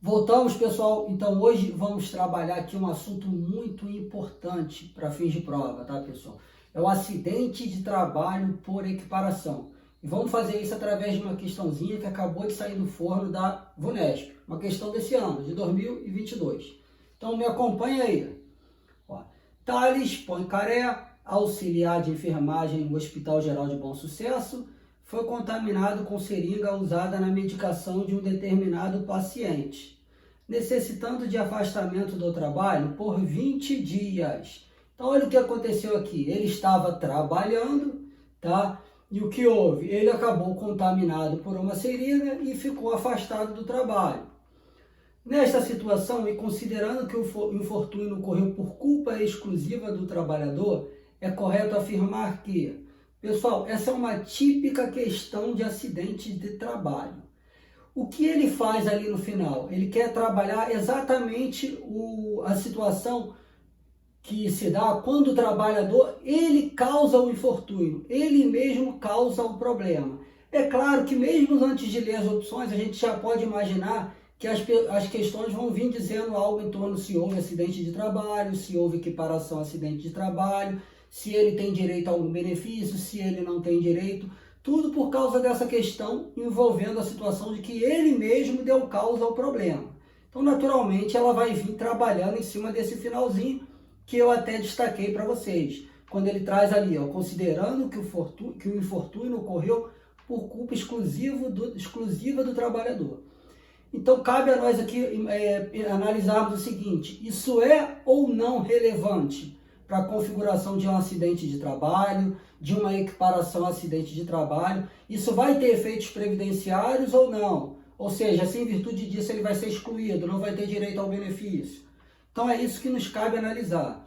Voltamos, pessoal. Então, hoje vamos trabalhar aqui um assunto muito importante para fins de prova, tá, pessoal? É o acidente de trabalho por equiparação. E vamos fazer isso através de uma questãozinha que acabou de sair do forno da VUNESP. Uma questão desse ano, de 2022. Então, me acompanha aí. Ó, Thales Poincaré, auxiliar de enfermagem no Hospital Geral de Bom Sucesso, foi contaminado com seringa usada na medicação de um determinado paciente, necessitando de afastamento do trabalho por 20 dias. Então, olha o que aconteceu aqui. Ele estava trabalhando, tá? E o que houve? Ele acabou contaminado por uma seringa e ficou afastado do trabalho. Nesta situação, e considerando que o infortúnio ocorreu por culpa exclusiva do trabalhador, é correto afirmar que, pessoal, essa é uma típica questão de acidente de trabalho. O que ele faz ali no final? Ele quer trabalhar exatamente a situação que se dá quando o trabalhador, ele causa o infortúnio, ele mesmo causa o problema. É claro que mesmo antes de ler as opções, a gente já pode imaginar que as questões vão vir dizendo algo em torno se houve acidente de trabalho, se houve equiparação a acidente de trabalho, se ele tem direito a algum benefício, se ele não tem direito, tudo por causa dessa questão envolvendo a situação de que ele mesmo deu causa ao problema. Então, naturalmente, ela vai vir trabalhando em cima desse finalzinho que eu até destaquei para vocês, quando ele traz ali, ó, considerando que o infortúnio ocorreu por culpa exclusiva do trabalhador. Então, cabe a nós aqui analisarmos o seguinte: isso é ou não relevante para a configuração de um acidente de trabalho, de uma equiparação a acidente de trabalho? Isso vai ter efeitos previdenciários ou não? Ou seja, se em virtude disso ele vai ser excluído, não vai ter direito ao benefício. Então, é isso que nos cabe analisar.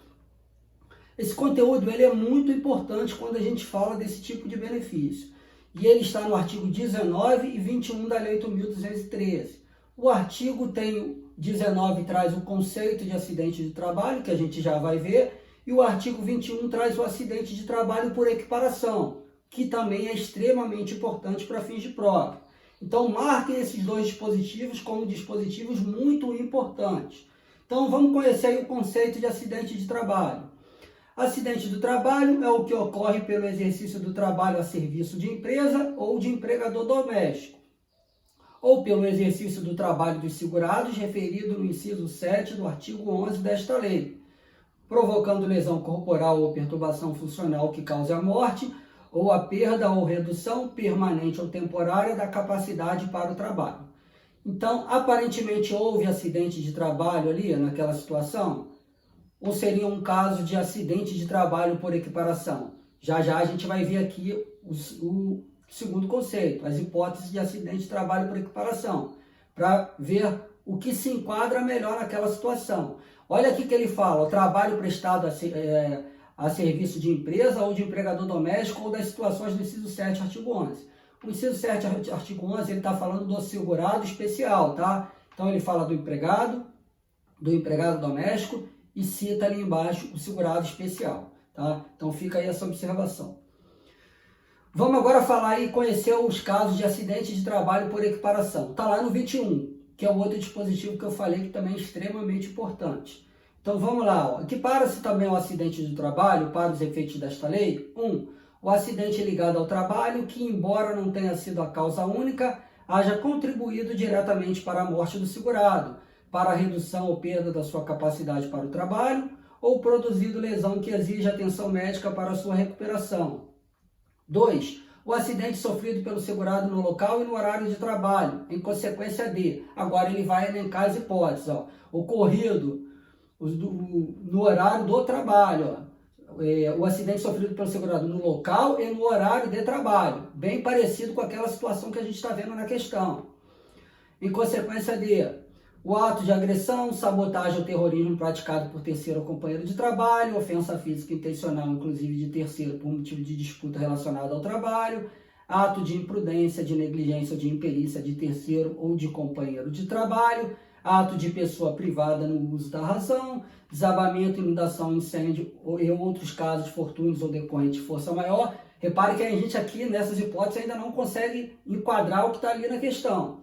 Esse conteúdo ele é muito importante quando a gente fala desse tipo de benefício. E ele está no artigo 19 e 21 da Lei 8.213. O artigo 19 traz o conceito de acidente de trabalho, que a gente já vai ver, e o artigo 21 traz o acidente de trabalho por equiparação, que também é extremamente importante para fins de prova. Então, marquem esses dois dispositivos como dispositivos muito importantes. Então, vamos conhecer aí o conceito de acidente de trabalho. Acidente do trabalho é o que ocorre pelo exercício do trabalho a serviço de empresa ou de empregador doméstico, ou pelo exercício do trabalho dos segurados, referido no inciso 7 do artigo 11 desta lei, provocando lesão corporal ou perturbação funcional que cause a morte, ou a perda ou redução permanente ou temporária da capacidade para o trabalho. Então, aparentemente houve acidente de trabalho ali naquela situação? Ou seria um caso de acidente de trabalho por equiparação? Já a gente vai ver aqui o segundo conceito, as hipóteses de acidente de trabalho por equiparação, para ver o que se enquadra melhor naquela situação. Olha aqui que ele fala: o trabalho prestado a serviço de empresa ou de empregador doméstico ou das situações do inciso 7, artigo 11. O inciso 7, artigo 11, ele está falando do segurado especial, tá? Então ele fala do empregado doméstico e cita ali embaixo o segurado especial, tá? Então fica aí essa observação. Vamos agora falar e conhecer os casos de acidente de trabalho por equiparação. Está lá no 21, que é o outro dispositivo que eu falei que também é extremamente importante. Então vamos lá. Equipara-se também o acidente de trabalho para os efeitos desta lei. 1. O acidente ligado ao trabalho que, embora não tenha sido a causa única, haja contribuído diretamente para a morte do segurado, para a redução ou perda da sua capacidade para o trabalho, ou produzido lesão que exige atenção médica para a sua recuperação. 2. O acidente sofrido pelo segurado no local e no horário de trabalho, em consequência de, agora ele vai elencar as hipóteses, ocorrido no horário do trabalho, o acidente sofrido pelo segurado no local e no horário de trabalho, bem parecido com aquela situação que a gente está vendo na questão. Em consequência de, o ato de agressão, sabotagem ou terrorismo praticado por terceiro ou companheiro de trabalho, ofensa física intencional, inclusive de terceiro, por motivo de disputa relacionada ao trabalho, ato de imprudência, de negligência ou de imperícia de terceiro ou de companheiro de trabalho, ato de pessoa privada no uso da razão, desabamento, inundação, incêndio e outros casos fortuitos ou decorrentes de força maior. Repare que a gente aqui, nessas hipóteses, ainda não consegue enquadrar o que está ali na questão.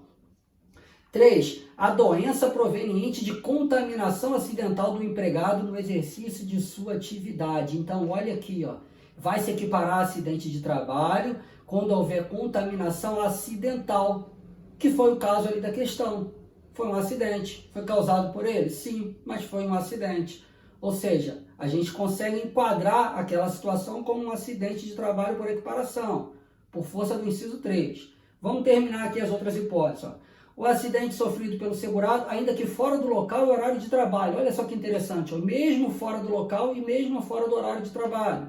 3. A doença proveniente de contaminação acidental do empregado no exercício de sua atividade. Então, olha aqui, ó, vai se equiparar a acidente de trabalho quando houver contaminação acidental, que foi o caso ali da questão. Foi um acidente. Foi causado por ele? Sim, mas foi um acidente. Ou seja, a gente consegue enquadrar aquela situação como um acidente de trabalho por equiparação, por força do inciso 3. Vamos terminar aqui as outras hipóteses. Ó. O acidente sofrido pelo segurado, ainda que fora do local e horário de trabalho. Olha só que interessante, ó. Mesmo fora do local e mesmo fora do horário de trabalho.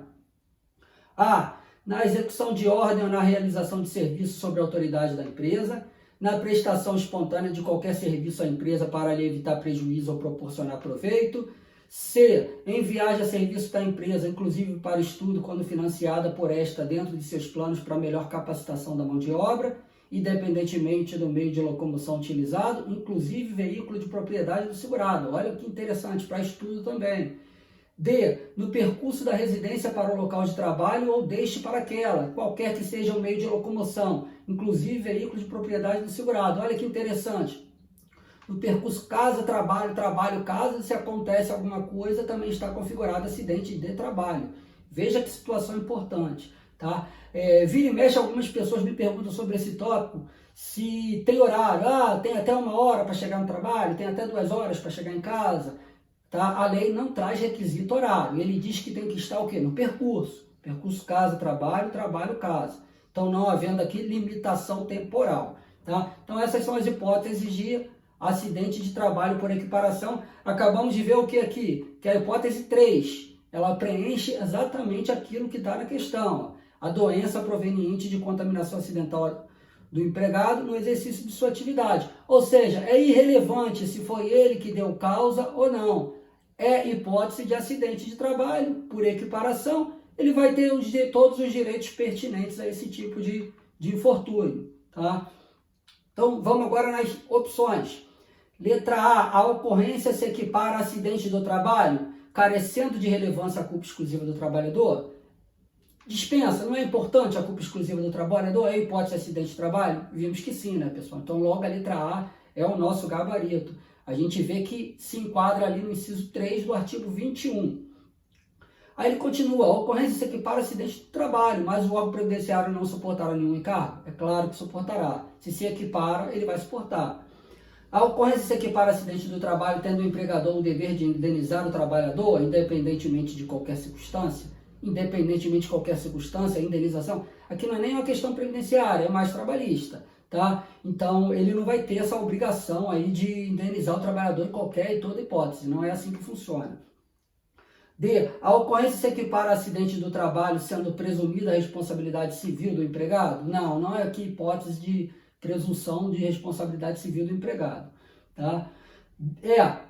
A. Na execução de ordem ou na realização de serviço sob a autoridade da empresa. Na prestação espontânea de qualquer serviço à empresa para lhe evitar prejuízo ou proporcionar proveito. C. Em viagem a serviço da empresa, inclusive para estudo, quando financiada por esta dentro de seus planos para melhor capacitação da mão de obra, independentemente do meio de locomoção utilizado, inclusive veículo de propriedade do segurado. Olha que interessante, para estudo também. D. No percurso da residência para o local de trabalho ou deixe para aquela, qualquer que seja o meio de locomoção, inclusive veículo de propriedade do segurado. Olha que interessante. No percurso casa-trabalho, trabalho-casa, se acontece alguma coisa, também está configurado acidente de trabalho. Veja que situação importante, tá? Vira e mexe, algumas pessoas me perguntam sobre esse tópico, se tem horário, tem até 1 hora para chegar no trabalho, tem até 2 horas para chegar em casa, tá? A lei não traz requisito horário, ele diz que tem que estar o quê? No percurso casa-trabalho, trabalho-casa. Então, não havendo aqui limitação temporal, tá? Então, essas são as hipóteses de acidente de trabalho por equiparação. Acabamos de ver o que aqui? Que a hipótese 3, ela preenche exatamente aquilo que está na questão. Ó. A doença proveniente de contaminação acidental do empregado no exercício de sua atividade. Ou seja, é irrelevante se foi ele que deu causa ou não. É hipótese de acidente de trabalho por equiparação. Ele vai ter todos os direitos pertinentes a esse tipo de infortúnio. Tá? Então, vamos agora nas opções. Letra A, a ocorrência se equipara a acidente do trabalho, carecendo de relevância a culpa exclusiva do trabalhador? Dispensa, não é importante a culpa exclusiva do trabalhador? É hipótese de acidente de trabalho? Vimos que sim, né, pessoal? Então, logo a letra A é o nosso gabarito. A gente vê que se enquadra ali no inciso 3 do artigo 21. Aí ele continua, a ocorrência se equipara a acidente de trabalho, mas o órgão previdenciário não suportará nenhum encargo? É claro que suportará. Se equipara, ele vai suportar. A ocorrência se equipara a acidente do trabalho, tendo o empregador o dever de indenizar o trabalhador, independentemente de qualquer circunstância? Independentemente de qualquer circunstância, a indenização, aqui não é nem uma questão previdenciária, é mais trabalhista, tá? Então, ele não vai ter essa obrigação aí de indenizar o trabalhador em qualquer e toda hipótese, não é assim que funciona. D. A ocorrência se equipara a acidente do trabalho, sendo presumida a responsabilidade civil do empregado? Não, não é aqui hipótese de presunção de responsabilidade civil do empregado. Tá?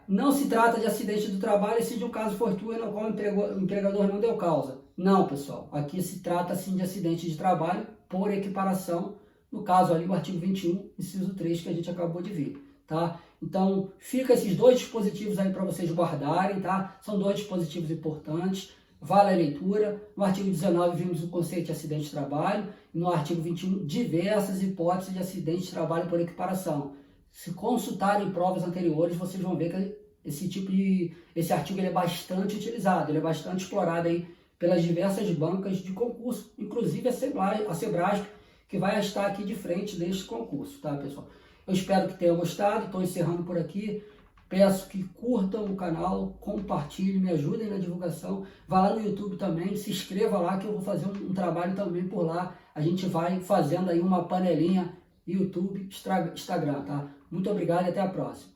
Não se trata de acidente do trabalho se de um caso fortuito no qual o empregador não deu causa. Não, pessoal. Aqui se trata sim de acidente de trabalho por equiparação, no caso ali o artigo 21, inciso 3, que a gente acabou de ver. Tá? Então, fica esses dois dispositivos aí para vocês guardarem, tá? São dois dispositivos importantes. Vale a leitura. No artigo 19 vimos o conceito de acidente de trabalho. E no artigo 21, diversas hipóteses de acidente de trabalho por equiparação. Se consultarem provas anteriores, vocês vão ver que esse artigo ele é bastante utilizado, ele é bastante explorado aí pelas diversas bancas de concurso, inclusive a Sebrasp, que vai estar aqui de frente deste concurso, tá, pessoal? Eu espero que tenham gostado, estou encerrando por aqui. Peço que curtam o canal, compartilhem, me ajudem na divulgação. Vá lá no YouTube também, se inscreva lá que eu vou fazer um trabalho também por lá. A gente vai fazendo aí uma panelinha YouTube, Instagram, tá? Muito obrigado e até a próxima.